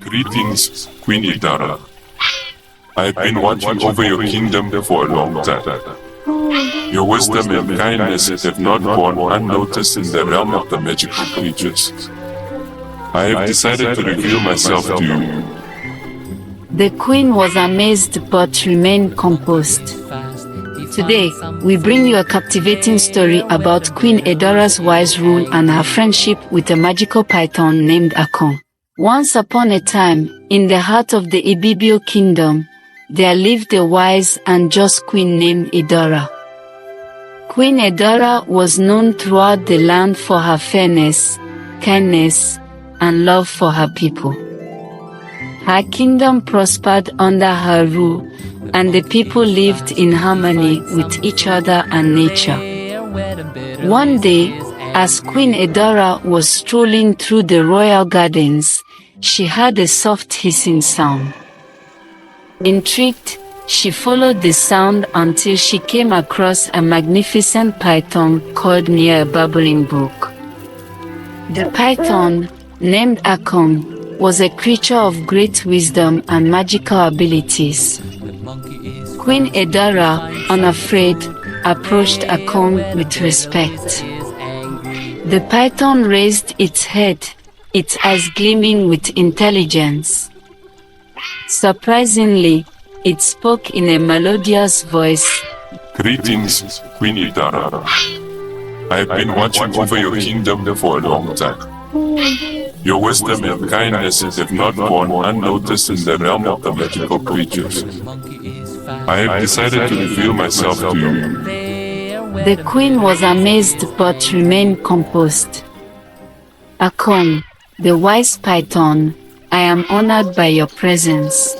Greetings, Queen Idara. I've been watching over your kingdom for a long time. Your wisdom and kindness have not gone unnoticed in the realm of the magical creatures. I have decided to reveal myself to you. The queen was amazed but remained composed. Today, we bring you a captivating story about Queen Idara's wise rule and her friendship with a magical python named Ekong. Once upon a time, in the heart of the Ibibio kingdom, there lived a wise and just queen named Idara. Queen Idara was known throughout the land for her fairness, kindness, and love for her people. Her kingdom prospered under her rule, and the people lived in harmony with each other and nature. One day, as Queen Idara was strolling through the royal gardens, she heard a soft hissing sound. Intrigued, she followed the sound until she came across a magnificent python coiled near a bubbling brook. The python, named Ekon, was a creature of great wisdom and magical abilities. Queen Idara, unafraid, approached Ekon with respect. The python raised its head, its eyes gleaming with intelligence. Surprisingly, it spoke in a melodious voice. Greetings, Queen Idara. I've been watching over your kingdom for a long time. Your wisdom and kindness have not gone unnoticed in the realm of the magical creatures. I have decided to reveal myself to you. The queen was amazed but remained composed. Ekong, the wise python, I am honored by your presence.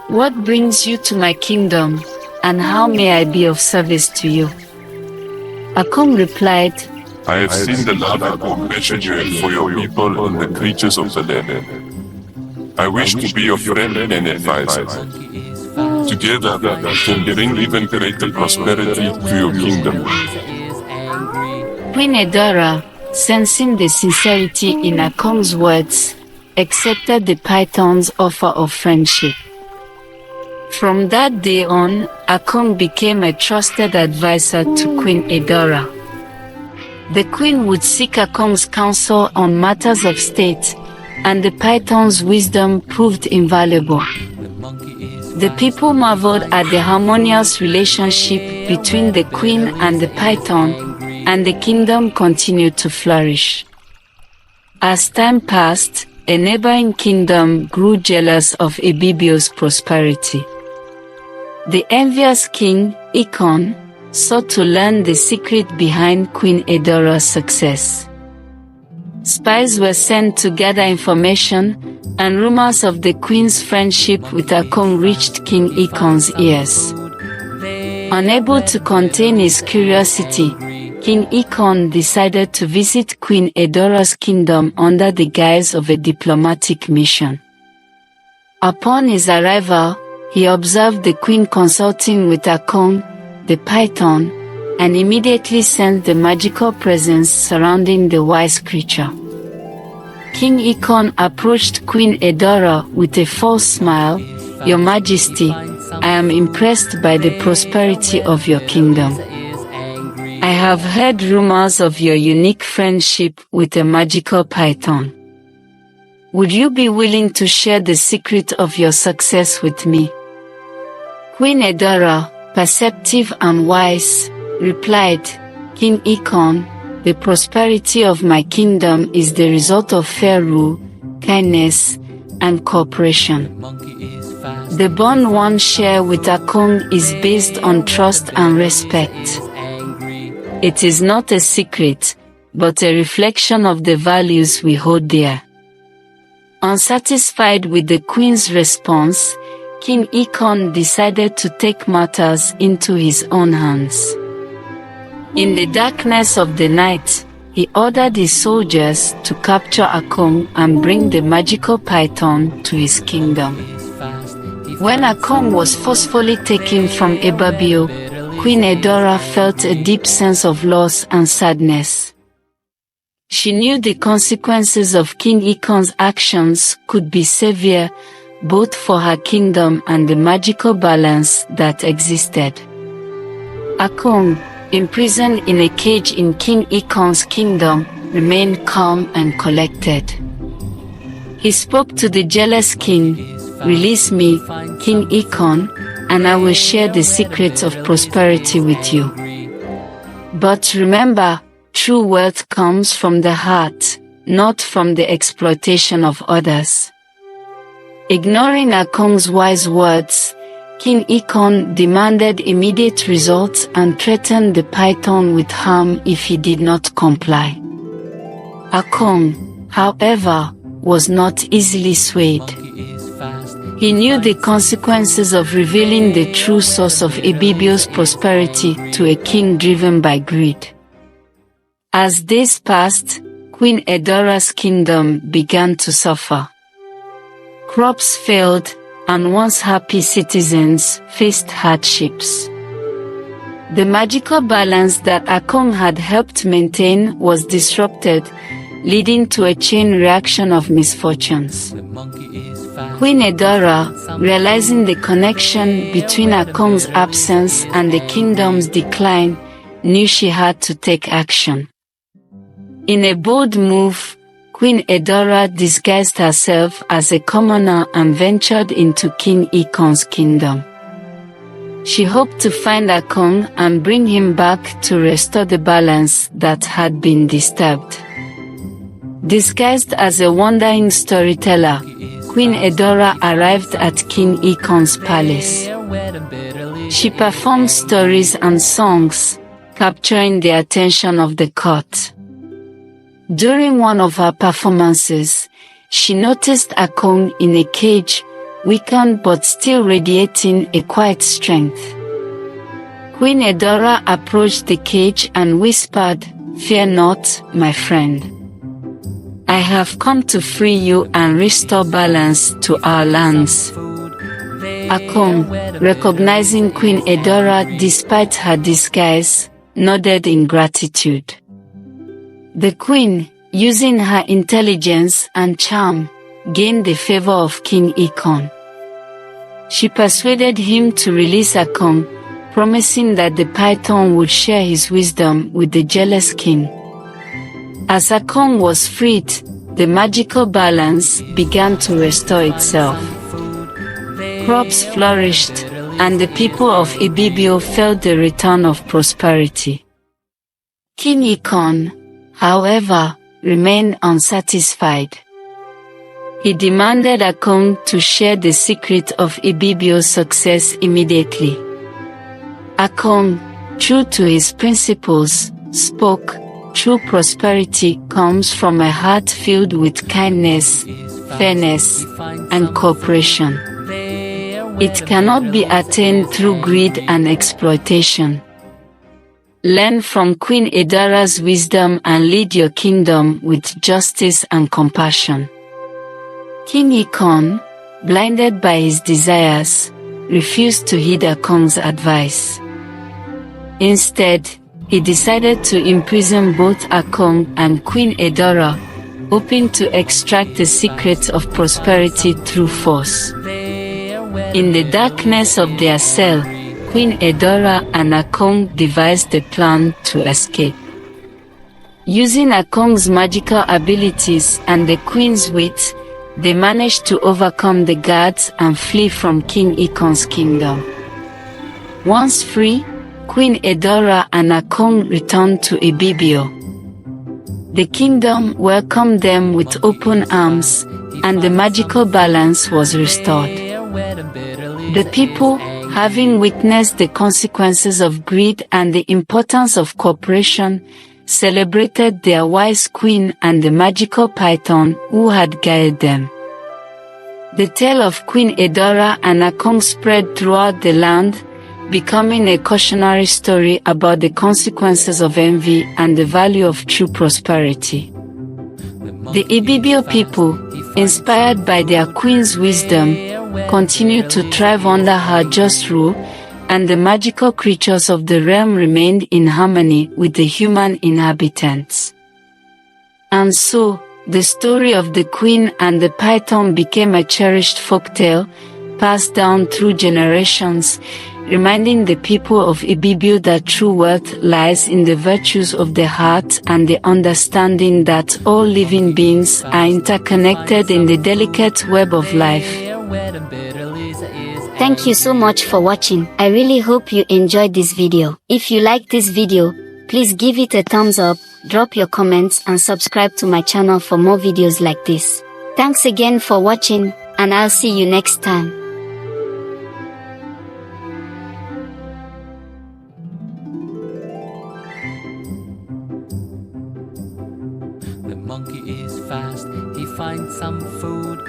What brings you to my kingdom, and how may I be of service to you? Ekong replied, I have seen the love and compassion you have for your people and the creatures of the land. I wish to be your friend and advisor. Together, we can bring even greater prosperity to your kingdom. Queen Idara, sensing the sincerity in Ekong's words, accepted the python's offer of friendship. From that day on, Ekong became a trusted advisor to Queen Idara. The queen would seek Ekong's counsel on matters of state, and the python's wisdom proved invaluable. The people marveled at the harmonious relationship between the queen and the python, and the kingdom continued to flourish. As time passed, a neighboring kingdom grew jealous of Ibibio's prosperity. The envious king, Ekon, sought to learn the secret behind Queen Idara's success. Spies were sent to gather information, and rumors of the queen's friendship with Ekong reached King Ekon's ears. Unable to contain his curiosity, King Ekon decided to visit Queen Idara's kingdom under the guise of a diplomatic mission. Upon his arrival, he observed the queen consulting with Ekong, the python, and immediately sensed the magical presence surrounding the wise creature. King Ekon approached Queen Idara with a false smile. Your Majesty, I am impressed by the prosperity of your kingdom. I have heard rumors of your unique friendship with a magical python. Would you be willing to share the secret of your success with me? Queen Idara, perceptive and wise, replied, King Ekon, the prosperity of my kingdom is the result of fair rule, kindness, and cooperation. The bond one shares with Ekong is based on trust and respect. It is not a secret, but a reflection of the values we hold dear. Unsatisfied with the queen's response, King Ekon decided to take matters into his own hands. In the darkness of the night, he ordered his soldiers to capture Ekong and bring the magical python to his kingdom. When Ekong was forcefully taken from Ibibio, Queen Idara felt a deep sense of loss and sadness. She knew the consequences of King Ekon's actions could be severe, both for her kingdom and the magical balance that existed. Ekong, imprisoned in a cage in King Ekon's kingdom, remained calm and collected. He spoke to the jealous king, "Release me, King Ekon, and I will share the secrets of prosperity with you. But remember, true wealth comes from the heart, not from the exploitation of others." Ignoring Ekong's wise words, King Ekon demanded immediate results and threatened the python with harm if he did not comply. Ekong, however, was not easily swayed. He knew the consequences of revealing the true source of Ibibio's prosperity to a king driven by greed. As days passed, Queen Idara's kingdom began to suffer. Crops failed, and once happy citizens faced hardships. The magical balance that Ekong had helped maintain was disrupted, leading to a chain reaction of misfortunes. Queen Idara, realizing the connection between Ekong's absence and the kingdom's decline, knew she had to take action. In a bold move, Queen Idara disguised herself as a commoner and ventured into King Ekon's kingdom. She hoped to find Ekong and bring him back to restore the balance that had been disturbed. Disguised as a wandering storyteller, Queen Idara arrived at King Ekon's palace. She performed stories and songs, capturing the attention of the court. During one of her performances, she noticed Ekong in a cage, weakened but still radiating a quiet strength. Queen Idara approached the cage and whispered, "Fear not, my friend. I have come to free you and restore balance to our lands." Ekong, recognizing Queen Idara despite her disguise, nodded in gratitude. The queen, using her intelligence and charm, gained the favor of King Ekon. She persuaded him to release Ekong, promising that the python would share his wisdom with the jealous king. As Ekong was freed, the magical balance began to restore itself. Crops flourished, and the people of Ibibio felt the return of prosperity. King Ekon, however, remained unsatisfied. He demanded Ekong to share the secret of Ibibio's success immediately. Ekong, true to his principles, spoke, "True prosperity comes from a heart filled with kindness, fairness, and cooperation. It cannot be attained through greed and exploitation. Learn from Queen Idara's wisdom and lead your kingdom with justice and compassion." King Ekon, blinded by his desires, refused to heed Ekong's advice. Instead, he decided to imprison both Ekong and Queen Idara, hoping to extract the secrets of prosperity through force. In the darkness of their cell, Queen Idara and Ekong devised a plan to escape. Using Ekong's magical abilities and the queen's wit, they managed to overcome the guards and flee from King Ekon's kingdom. Once free, Queen Idara and Ekong returned to Ibibio. The kingdom welcomed them with open arms, and the magical balance was restored. The people, having witnessed the consequences of greed and the importance of cooperation, celebrated their wise queen and the magical python who had guided them. The tale of Queen Idara and Ekong spread throughout the land, becoming a cautionary story about the consequences of envy and the value of true prosperity. The Ibibio people, inspired by their queen's wisdom, continued to thrive under her just rule, and the magical creatures of the realm remained in harmony with the human inhabitants. And so, the story of the queen and the python became a cherished folktale, passed down through generations, reminding the people of Ibibio that true wealth lies in the virtues of the heart and the understanding that all living beings are interconnected in the delicate web of life. Thank you so much for watching. I really hope you enjoyed this video. If you like this video, please give it a thumbs up, drop your comments and subscribe to my channel for more videos like this. Thanks again for watching, and I'll see you next time. The monkey is fast, he finds some food.